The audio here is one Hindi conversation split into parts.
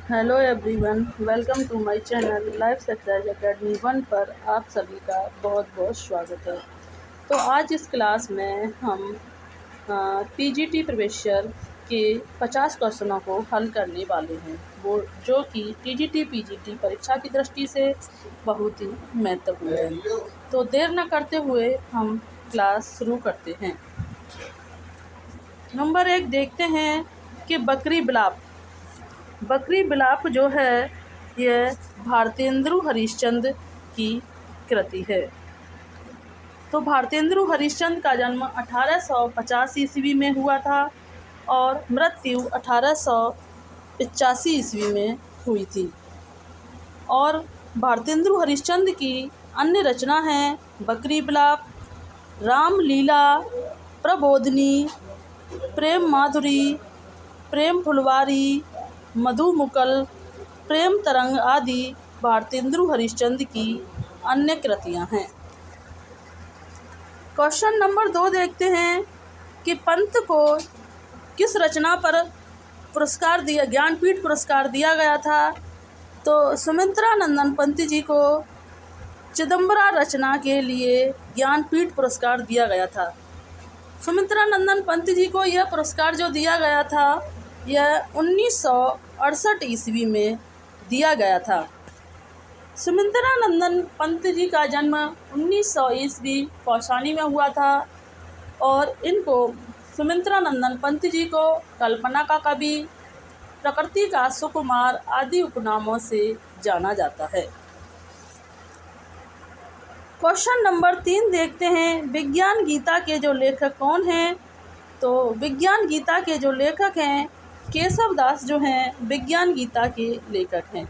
Hello everyone, welcome to my channel life success academy 1 पर आप सभी का बहुत बहुत स्वागत है। तो आज इस क्लास में हम पीजीटी प्रवेशर के 50 क्वेश्चनों को हल करने वाले हैं, वो जो कि टीजीटी पीजीटी परीक्षा की दृष्टि से बहुत ही महत्वपूर्ण है। तो देर न करते हुए हम क्लास शुरू करते हैं। नंबर 1 देखते हैं कि बकरी बिलाप जो है यह भारतेंदु हरिश्चंद्र की कृति है। तो भारतेंदु हरिश्चंद्र का जन्म 1850 ईस्वी में हुआ था और मृत्यु 1885 ईस्वी में हुई थी। और भारतेंदु हरिश्चंद्र की अन्य रचना हैं बकरी बिलाप, रामलीला, प्रबोधिनी, प्रेम माधुरी, प्रेम फुलवारी, मधुमुकल, प्रेम तरंग आदि भारतेंदु हरिश्चंद्र की अन्य कृतियां हैं। क्वेश्चन नंबर 2 देखते हैं कि पंत को किस रचना पर पुरस्कार दिया, ज्ञानपीठ पुरस्कार दिया गया था। तो सुमित्रानंदन पंत जी को चिदंबरा रचना के लिए ज्ञानपीठ पुरस्कार दिया गया था। सुमित्रानंदन पंत जी को यह पुरस्कार जो दिया गया था यह 1968 ईस्वी में दिया गया था। सुमित्रानंदन पंत जी का जन्म 1900 ईस्वी कौशानी में हुआ था और इनको सुमित्रानंदन पंत जी को कल्पना का कवि, प्रकृति का सुकुमार आदि उपनामों से जाना जाता है। क्वेश्चन नंबर 3 देखते हैं, विज्ञान गीता के जो लेखक कौन हैं। तो विज्ञान गीता के जो लेखक हैं केशव दास जो हैं विज्ञान गीता के लेखक हैं।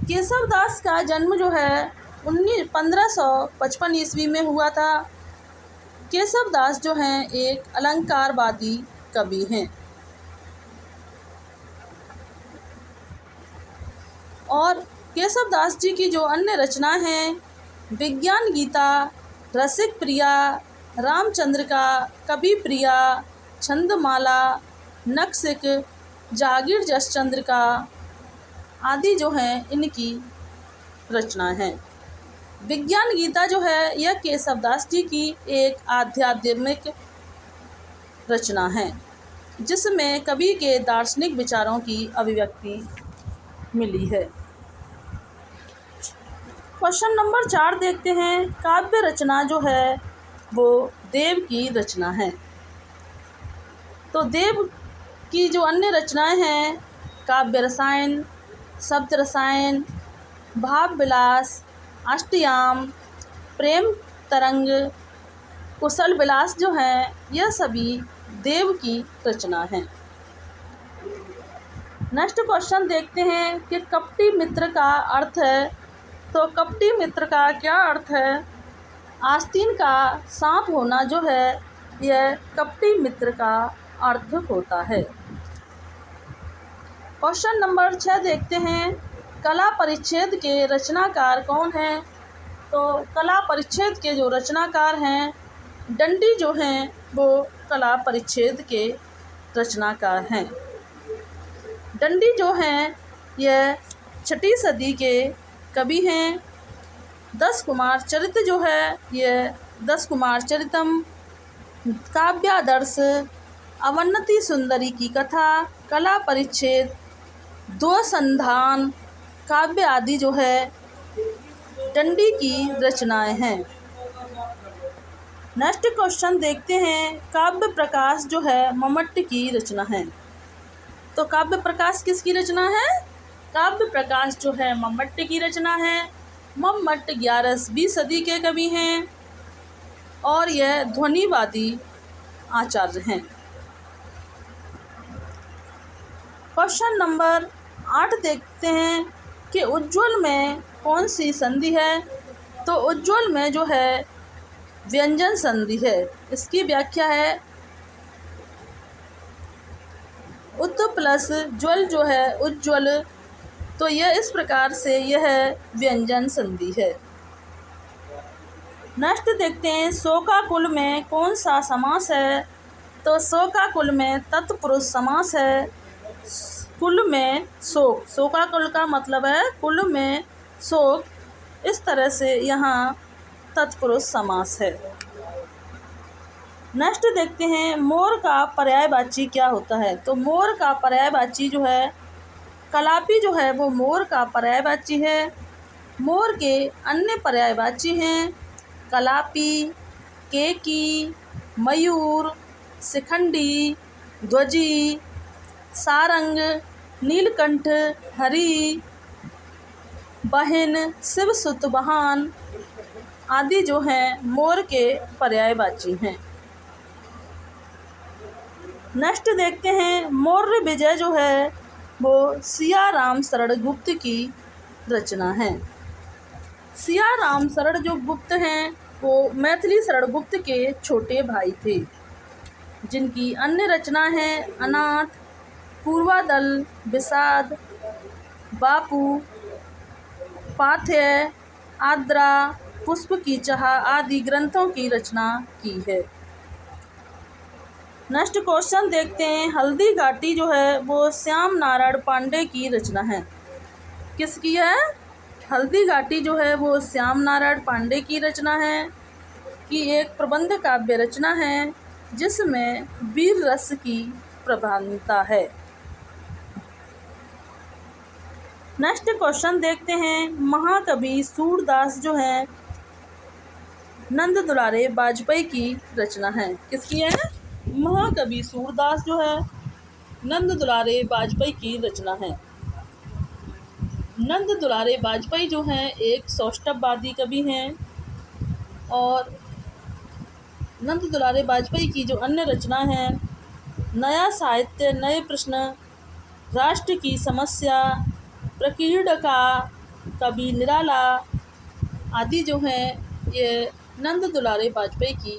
केशव दास का जन्म जो है 1555 ईस्वी में हुआ था। केशव दास जो हैं एक अलंकारवादी कवि हैं। और केशव दास जी की जो अन्य रचना हैं विज्ञान गीता, रसिक प्रिया, रामचंद्र का कवि प्रिया, छंदमाला, नक्सिक, जागीर जसचंद्र का आदि जो हैं इनकी रचनाएं हैं। विज्ञान गीता जो है यह केशव दास जी की एक आध्यात्मिक रचना है जिसमें कवि के दार्शनिक विचारों की अभिव्यक्ति मिली है। क्वेश्चन नंबर 4 देखते हैं, काव्य रचना जो है वो देव की रचना है। तो देव की जो अन्य रचनाएं हैं काव्य रसायन, शब्द रसायन, भाव विलास, अष्टयाम, प्रेम तरंग, कुशल विलास जो हैं यह सभी देव की रचना हैं। नेक्स्ट क्वेश्चन देखते हैं कि कपटी मित्र का अर्थ है। तो कपटी मित्र का क्या अर्थ है। आस्तीन का सांप होना जो है यह कपटी मित्र का अर्थ होता है। क्वेश्चन नंबर 6 देखते हैं, कला परिच्छेद के रचनाकार कौन हैं। तो कला परिच्छेद के जो रचनाकार हैं दंडी जो हैं वो कला परिच्छेद के रचनाकार हैं। दंडी जो हैं यह 6ठी सदी के कवि हैं। 10 कुमार चरित जो है यह 10 कुमार चरितम, काव्यादर्श, अवन्नति सुंदरी की कथा, कला परिच्छेद, दो संधान, काव्य आदि जो है दंडी की रचनाएं हैं। नेक्स्ट क्वेश्चन देखते हैं, काव्य प्रकाश जो है मम्मट की रचना है। तो काव्य प्रकाश किसकी रचना है। काव्य प्रकाश जो है मम्मट की रचना है। मम्मट 11वीं सदी के कवि हैं और यह ध्वनिवादी आचार्य हैं। क्वेश्चन नंबर 8 देखते हैं कि उज्ज्वल में कौन सी संधि है। तो उज्ज्वल में जो है व्यंजन संधि है। इसकी व्याख्या है उत प्लस ज्वल जो है उज्ज्वल, तो यह इस प्रकार से यह व्यंजन संधि है। नेक्स्ट देखते हैं, शोका कुल में कौन सा समास है। तो शोका कुल में तत्पुरुष समास है। कुल में शोक, शोकाकुल का मतलब है कुल में शोक, इस तरह से यहाँ तत्पुरुष समास है। नेक्स्ट देखते हैं मोर का पर्यायवाची क्या होता है। तो मोर का पर्यायवाची जो है कलापी जो है वो मोर का पर्यायवाची है। मोर के अन्य पर्यायवाची हैं कलापी, केकी, मयूर, शिखंडी, ध्वजी, सारंग, नीलकंठ, हरी, बहन, शिवसुतवाहन आदि जो हैं मोर के पर्यायवाची हैं। नेक्स्ट देखते हैं मौर्य विजय जो है वो सिया राम शरण गुप्त की रचना है। सिया राम शरण जो गुप्त हैं वो मैथिली शरण गुप्त के छोटे भाई थे, जिनकी अन्य रचना है अनाथ, पूर्वादल, विषाद, बापू, पाथ्य, आद्रा, पुष्प की चाह आदि ग्रंथों की रचना की है। नेक्स्ट क्वेश्चन देखते हैं हल्दी घाटी जो है वो श्याम नारायण पांडे की रचना है। किसकी है? हल्दी घाटी जो है वो श्याम नारायण पांडे की रचना है, कि एक प्रबंध काव्य रचना है जिसमें वीर रस की प्रधानता है। नेक्स्ट क्वेश्चन देखते हैं महाकवि सूरदास जो है नंद दुलारे वाजपेयी की रचना है। किसकी है? महाकवि सूरदास जो है नंद दुलारे वाजपेयी की रचना है। नंद दुलारे वाजपेयी जो हैं एक सौष्ठववादी कवि हैं, और नंद दुलारे वाजपेयी की जो अन्य रचना है नया साहित्य, नए प्रश्न, राष्ट्र की समस्या, प्रकीर्णका, कवि निराला आदि जो हैं ये नंद दुलारे वाजपेयी की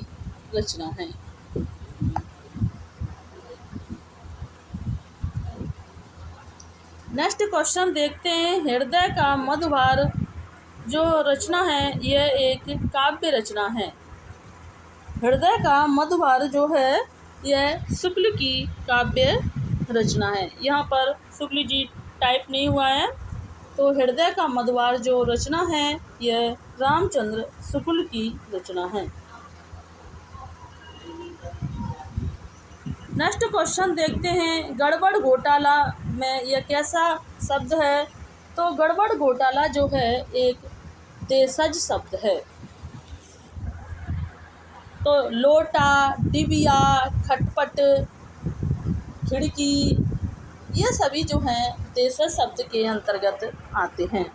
रचना है। नेक्स्ट क्वेश्चन देखते हैं हृदय का मधुभार जो रचना है यह एक काव्य रचना है। हृदय का मधुभार जो है यह शुक्ल की काव्य रचना है। यहाँ पर शुक्ल जी टाइप नहीं हुआ है, तो हृदय का मधुभार जो रचना है यह रामचंद्र शुक्ल की रचना है। नेक्स्ट क्वेश्चन देखते हैं गड़बड़ घोटाला में यह कैसा शब्द है। तो गड़बड़ घोटाला जो है एक देशज शब्द है। तो लोटा, डिबिया, खटपट, खिड़की ये सभी जो हैं देशज शब्द के अंतर्गत आते हैं।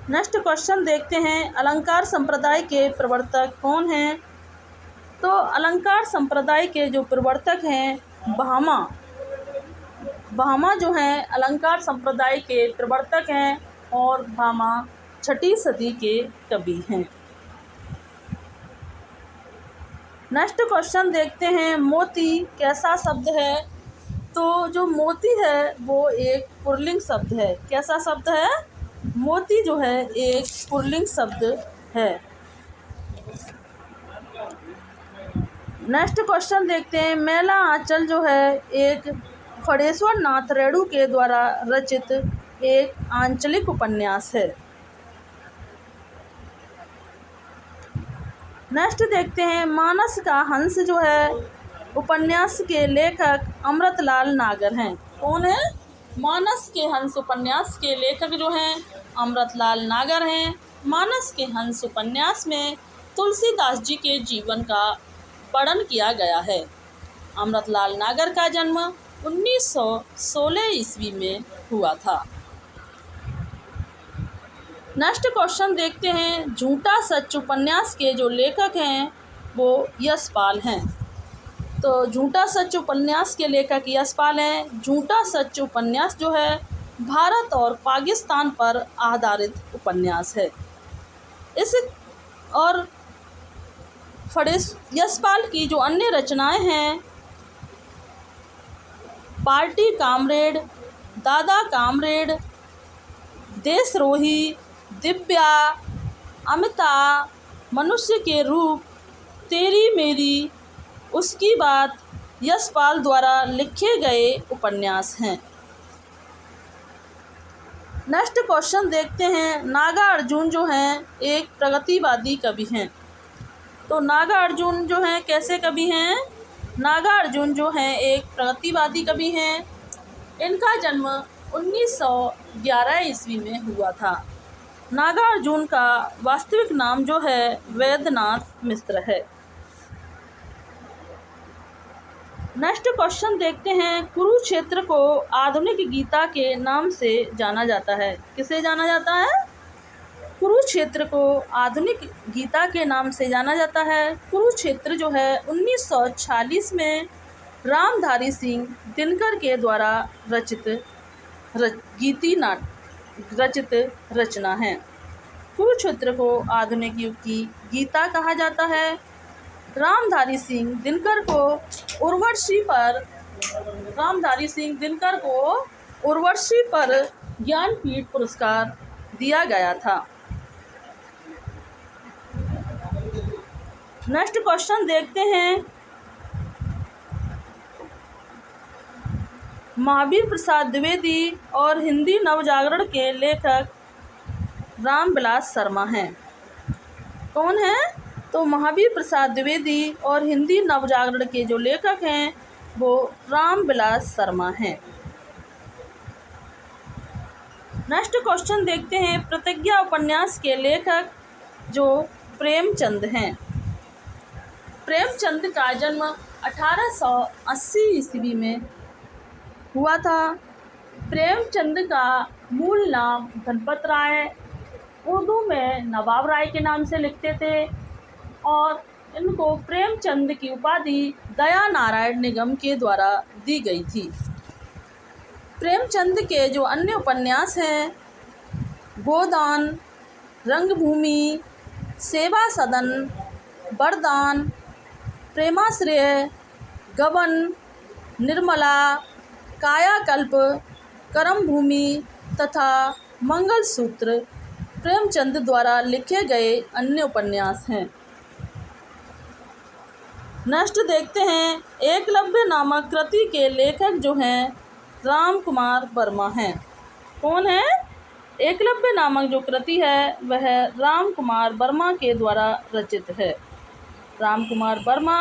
नेक्स्ट क्वेश्चन देखते हैं अलंकार संप्रदाय के प्रवर्तक कौन हैं। तो अलंकार संप्रदाय के जो प्रवर्तक हैं भामा जो हैं अलंकार संप्रदाय के प्रवर्तक हैं, और भामा 6ठी सदी के कवि हैं। नेक्स्ट क्वेश्चन देखते हैं मोती कैसा शब्द है। तो जो मोती है वो एक पुल्लिंग शब्द है। कैसा शब्द है? मोती जो है एक पुल्लिंग शब्द है। नेक्स्ट क्वेश्चन देखते हैं मेला आंचल जो है एक खड़ेश्वर नाथ रेणु के द्वारा रचित एक आंचलिक उपन्यास है। नेक्स्ट देखते हैं मानस का हंस जो है उपन्यास के लेखक अमृतलाल नागर हैं। कौन है? मानस के हंस उपन्यास के लेखक जो हैं अमृतलाल नागर हैं। मानस के हंस उपन्यास में तुलसीदास जी के जीवन का वर्णन किया गया है। अमृतलाल नागर का जन्म 1916 ईस्वी में हुआ था। नेक्स्ट क्वेश्चन देखते हैं झूठा सच उपन्यास के जो लेखक हैं वो यशपाल हैं। तो झूठा सच उपन्यास के लेखक यशपाल हैं। झूठा सच उपन्यास जो है भारत और पाकिस्तान पर आधारित उपन्यास है। इस और यशपाल की जो अन्य रचनाएं हैं पार्टी कामरेड, दादा कामरेड, देशद्रोही, दिव्या, अमिता, मनुष्य के रूप, तेरी मेरी, उसकी बात, यशपाल द्वारा लिखे गए उपन्यास हैं। नेक्स्ट क्वेश्चन देखते हैं। नागार्जुन जो हैं एक प्रगतिवादी कवि हैं। तो नागार्जुन जो हैं कैसे कवि हैं? नागार्जुन जो हैं एक प्रगतिवादी कवि हैं। इनका जन्म 1911 ईस्वी में हुआ था। नागार्जुन का वास्तविक नाम जो है वैद्यनाथ मिश्र है। नेक्स्ट क्वेश्चन देखते हैं। कुरुक्षेत्र को आधुनिक गीता के नाम से जाना जाता है। किसे जाना जाता है? कुरुक्षेत्र को आधुनिक गीता के नाम से जाना जाता है। कुरुक्षेत्र जो है 1946 में रामधारी सिंह दिनकर के द्वारा रचित रचना है। कुरुक्षेत्र को आधुनिक युग की गीता कहा जाता है। रामधारी सिंह दिनकर को उर्वशी पर ज्ञानपीठ पुरस्कार दिया गया था। नेक्स्ट क्वेश्चन देखते हैं। महावीर प्रसाद द्विवेदी और हिंदी नवजागरण के लेखक रामविलास शर्मा हैं। कौन है? तो महावीर प्रसाद द्विवेदी और हिंदी नवजागरण के जो लेखक हैं वो रामविलास शर्मा हैं। नेक्स्ट क्वेश्चन देखते हैं। प्रतिज्ञा उपन्यास के लेखक जो प्रेमचंद हैं। प्रेमचंद का जन्म 1880 ईस्वी में हुआ था। प्रेमचंद का मूल नाम गणपत राय, उर्दू में नवाब राय के नाम से लिखते थे और इनको प्रेमचंद की उपाधि दया नारायण निगम के द्वारा दी गई थी। प्रेमचंद के जो अन्य उपन्यास हैं गोदान, रंगभूमि, सेवा सदन, वरदान, प्रेमाश्रय, गबन, निर्मला, कायाकल्प, कर्मभूमि तथा मंगलसूत्र प्रेमचंद द्वारा लिखे गए अन्य उपन्यास हैं। नेक्स्ट देखते हैं। एकलव्य नामक कृति के लेखक जो हैं राम कुमार वर्मा हैं। कौन है? एकलव्य नामक जो कृति है वह राम कुमार वर्मा के द्वारा रचित है। राम कुमार वर्मा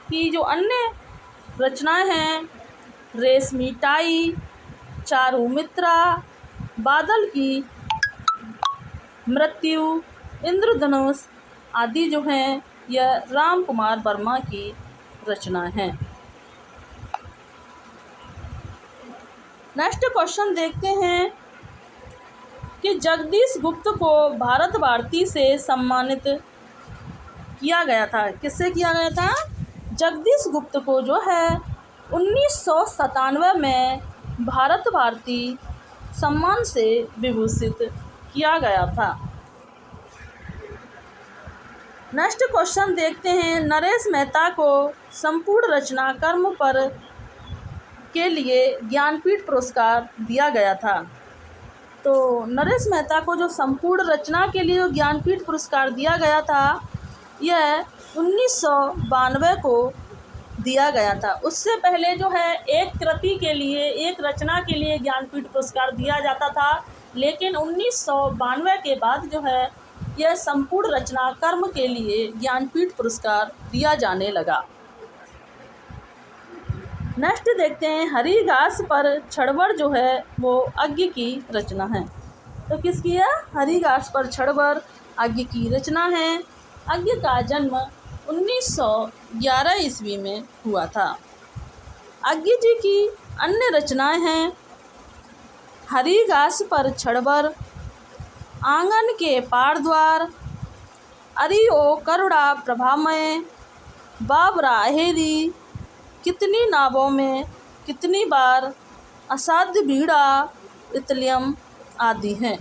की जो अन्य रचनाएं हैं रेशमी टाई, चारू मित्रा, बादल की मृत्यु, इंद्रधनुष आदि जो हैं यह राम कुमार वर्मा की रचना है। नेक्स्ट क्वेश्चन देखते हैं कि जगदीश गुप्त को भारत भारती से सम्मानित किया गया था। किससे किया गया था? जगदीश गुप्त को जो है 1997 में भारत भारती सम्मान से विभूषित किया गया था। नेक्स्ट क्वेश्चन देखते हैं। नरेश मेहता को संपूर्ण रचना कर्म पर के लिए ज्ञानपीठ पुरस्कार दिया गया था। तो नरेश मेहता को जो संपूर्ण रचना के लिए जो ज्ञानपीठ पुरस्कार दिया गया था यह 1992 को दिया गया था। उससे पहले जो है एक कृति के लिए, एक रचना के लिए ज्ञानपीठ पुरस्कार दिया जाता था, लेकिन 1992 के बाद जो है यह संपूर्ण रचना कर्म के लिए ज्ञानपीठ पुरस्कार दिया जाने लगा। नेक्स्ट देखते हैं। हरी घास पर छड़बर जो है वो अज्ञ की रचना है। तो किसकी है? हरी घास पर छड़बर अज्ञ की रचना है। अज्ञ का जन्म 1911 ईस्वी में हुआ था। अज्ञ जी की अन्य रचनाएं हैं हरी घास पर छड़बर, आंगन के पार द्वार, अरि ओ करुणा प्रभामय, बाबरा हेरी, कितनी नावों में कितनी बार, असाध्य भीड़ा, इतलियम आदि हैं।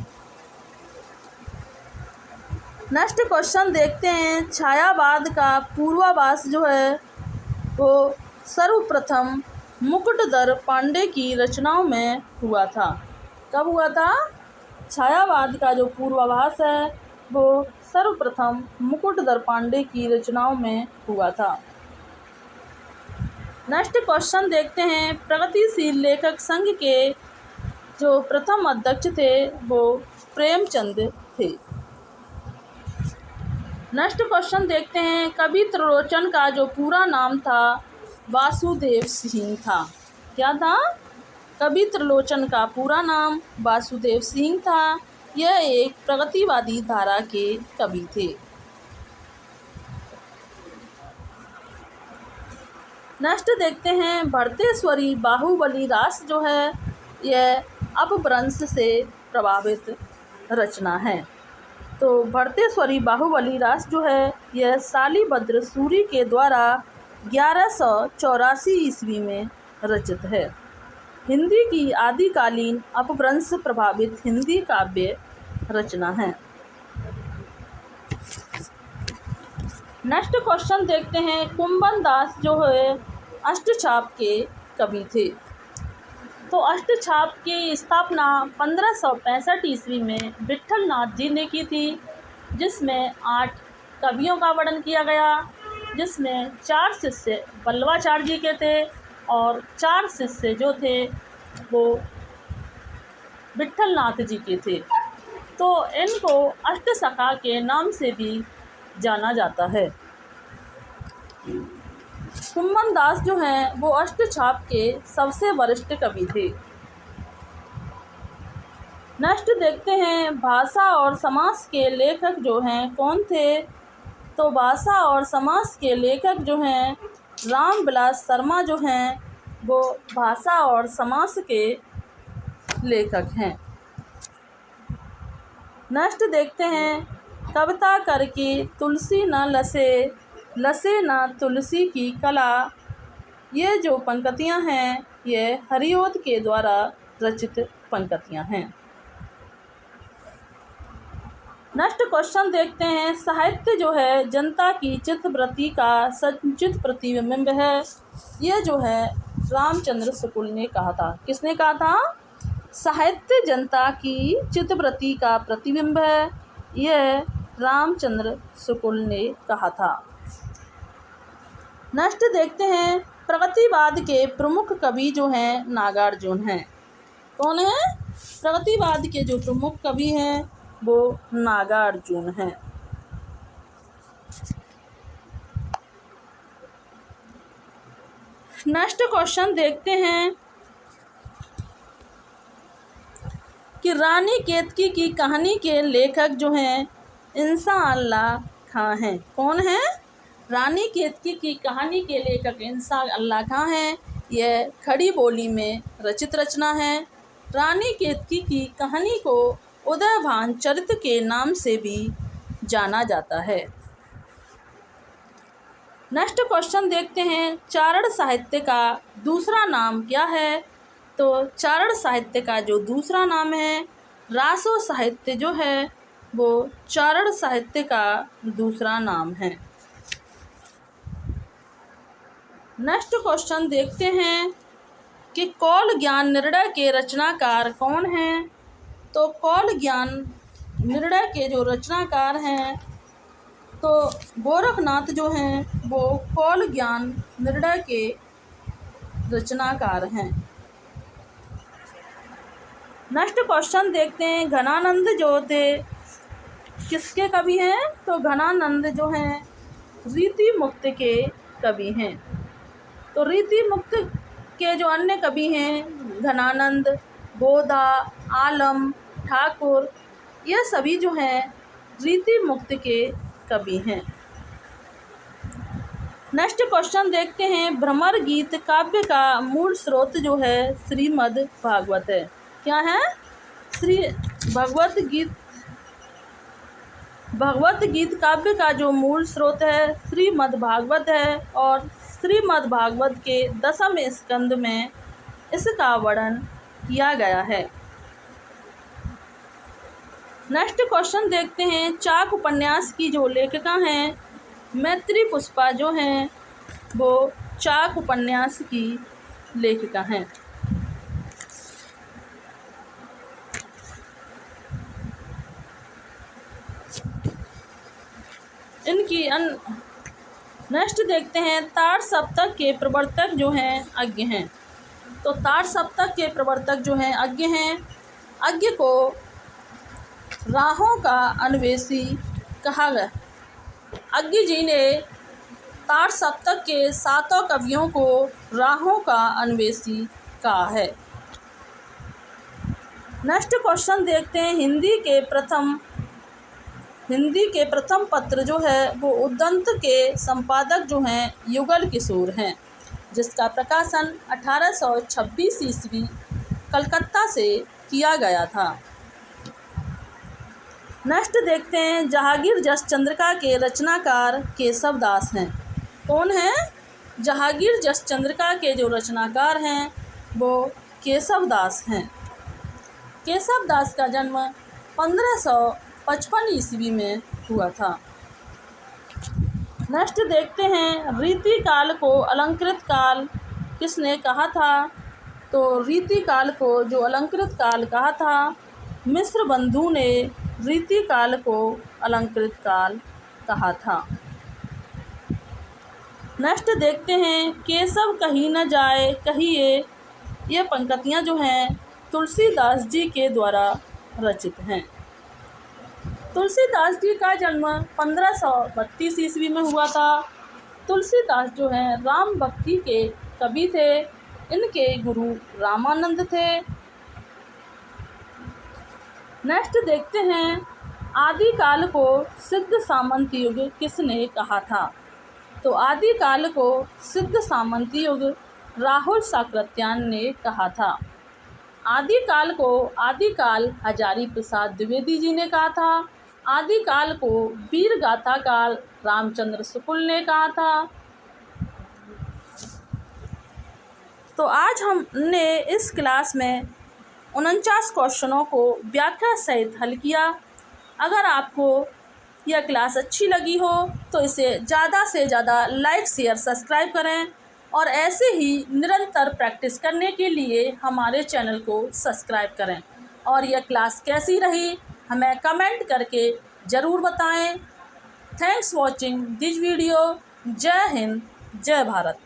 नेक्स्ट क्वेश्चन देखते हैं। छायावाद का पूर्वाभास जो है वो सर्वप्रथम मुकुटधर पांडे की रचनाओं में हुआ था। कब हुआ था? छायावाद का जो पूर्वाभास है वो सर्वप्रथम मुकुटधर पांडे की रचनाओं में हुआ था। नेक्स्ट क्वेश्चन देखते हैं, प्रगतिशील लेखक संघ के जो प्रथम अध्यक्ष थे वो प्रेमचंद थे। नेक्स्ट क्वेश्चन देखते हैं, कवि त्रिलोचन का जो पूरा नाम था वासुदेव सिंह था। क्या था? कवि त्रिलोचन का पूरा नाम वासुदेव सिंह था। यह एक प्रगतिवादी धारा के कवि थे। नेक्स्ट देखते हैं, भरतेश्वरी बाहुबली रास जो है यह अपभ्रंश से प्रभावित रचना है। तो भरतेश्वरी बाहुबली रास जो है यह शालिभद्र सूरी के द्वारा 1184 ईस्वी में रचित है। हिंदी की आदिकालीन अपभ्रंश प्रभावित हिंदी काव्य रचना है। नेक्स्ट क्वेश्चन देखते हैं, कुंभन दास जो है अष्टछाप के कवि थे। तो अष्टछाप की स्थापना 1565 ईस्वी में विट्ठल नाथ जी ने की थी, जिसमें 8 कवियों का वर्णन किया गया, जिसमें 4 शिष्य वल्लभाचार्य जी के थे और 4 शिष्य जो थे वो विट्ठल नाथ जी के थे। तो इनको अष्टसखा के नाम से भी जाना जाता है। कुंभन दास जो हैं वो अष्टछाप के सबसे वरिष्ठ कवि थे। नेक्स्ट देखते हैं, भाषा और समास के लेखक जो हैं कौन थे। तो भाषा और समास के लेखक जो हैं रामविलास शर्मा जो हैं वो भाषा और समास के लेखक हैं। नेक्स्ट देखते हैं, कविता कर की तुलसी न लसे, लसे न तुलसी की कला। ये जो पंक्तियां हैं ये हरिओद के द्वारा रचित पंक्तियां हैं। नेक्स्ट क्वेश्चन देखते हैं, साहित्य जो है जनता की चित्तवृत्ति का संचित प्रतिबिंब है। ये जो है रामचंद्र शुक्ल ने कहा था। किसने कहा था? साहित्य जनता की चित्तवृत्ति का प्रतिबिंब है, यह रामचंद्र शुक्ल ने कहा था। नेक्स्ट देखते हैं, प्रगतिवाद के प्रमुख कवि जो हैं नागार्जुन हैं। कौन है? प्रगतिवाद के जो प्रमुख कवि हैं वो नागार्जुन हैं। नेक्स्ट क्वेश्चन देखते हैं कि रानी केतकी की कहानी के लेखक जो हैं इंसान अल्लाह खां हैं। कौन है? रानी केतकी की कहानी के लेखक इंसान अल्लाह खां हैं। यह खड़ी बोली में रचित रचना है। रानी केतकी की कहानी को उदयभान चरित के नाम से भी जाना जाता है। नेक्स्ट क्वेश्चन देखते हैं, चारण साहित्य का दूसरा नाम क्या है। तो चारण साहित्य का जो दूसरा नाम है रासो साहित्य जो है वो चारण साहित्य का दूसरा नाम है। नेक्स्ट क्वेश्चन देखते हैं कि कौल ज्ञान निर्णय के रचनाकार कौन हैं। तो कौल ज्ञान निर्णय के जो रचनाकार हैं तो गोरखनाथ जो हैं वो कौल ज्ञान निर्णय के रचनाकार हैं। नेक्स्ट क्वेश्चन देखते हैं, घनानंद जो थे किसके कवि हैं। तो घनानंद जो हैं रीति मुक्त के कवि हैं। तो रीति मुक्त के जो अन्य कवि हैं घनानंद, गोदा, आलम, ठाकुर, ये सभी जो हैं रीति मुक्त के कवि हैं। नेक्स्ट क्वेश्चन देखते हैं, भ्रमर गीत काव्य का मूल स्रोत जो है श्रीमद् भागवत है। क्या है? श्री भगवत गीत काव्य का जो मूल स्रोत है श्रीमद् भागवत है और श्रीमद् भागवत के 10वें स्कंद में इसका वर्णन किया गया है। नेक्स्ट क्वेश्चन देखते हैं, चाक उपन्यास की जो लेखिका हैं मैत्री पुष्पा जो हैं वो चाक उपन्यास की लेखिका हैं। इनकी नेक्स्ट देखते हैं ताड़ सप्तक के प्रवर्तक जो हैं अज्ञ हैं। तो ताड़ सप्तक के प्रवर्तक जो हैं अज्ञ हैं। अज्ञ को राहों का अन्वेषी कहा गया। अज्ञ जी ने ताड़ सप्तक के 7 कवियों को राहों का अन्वेषी कहा है। नेक्स्ट क्वेश्चन देखते हैं हिंदी के प्रथम पत्र जो है वो उद्दंत के संपादक जो हैं युगल किशोर हैं, जिसका प्रकाशन 1826 ईस्वी कलकत्ता से किया गया था। नेक्स्ट देखते हैं जहांगीर जस चंद्रिका के रचनाकार केशव दास हैं। कौन हैं? जहांगीर जस चंद्रिका के जो रचनाकार हैं वो केशव दास हैं। केशव दास का जन्म 1555 ईस्वी में हुआ था। नेक्स्ट देखते हैं रीति काल को अलंकृत काल किसने कहा था? तो रीति काल को जो अलंकृत काल कहा था, मिस्र बंधु ने रीति काल को अलंकृत काल कहा था। नेक्स्ट देखते हैं केशव कहीं न जाए कहिए, ये पंक्तियाँ जो हैं तुलसीदास जी के द्वारा रचित हैं। तुलसीदास जी का जन्म 1532 ईस्वी में हुआ था। तुलसीदास जो हैं राम भक्ति के कवि थे। इनके गुरु रामानंद थे। नेक्स्ट देखते हैं आदिकाल को सिद्ध सामंत युग किसने कहा था? तो आदिकाल को सिद्ध सामंत युग राहुल साकृत्यायन ने कहा था। आदिकाल हजारी प्रसाद द्विवेदी जी ने कहा था। आदिकाल को वीर गाथा काल रामचंद्र शुक्ल ने कहा था। तो आज हमने इस क्लास में 49 क्वेश्चनों को व्याख्या सहित हल किया। अगर आपको यह क्लास अच्छी लगी हो तो इसे ज़्यादा से ज़्यादा लाइक शेयर सब्सक्राइब करें और ऐसे ही निरंतर प्रैक्टिस करने के लिए हमारे चैनल को सब्सक्राइब करें। और यह क्लास कैसी रही हमें कमेंट करके ज़रूर बताएं। Thanks watching this video. जय हिंद, जय भारत।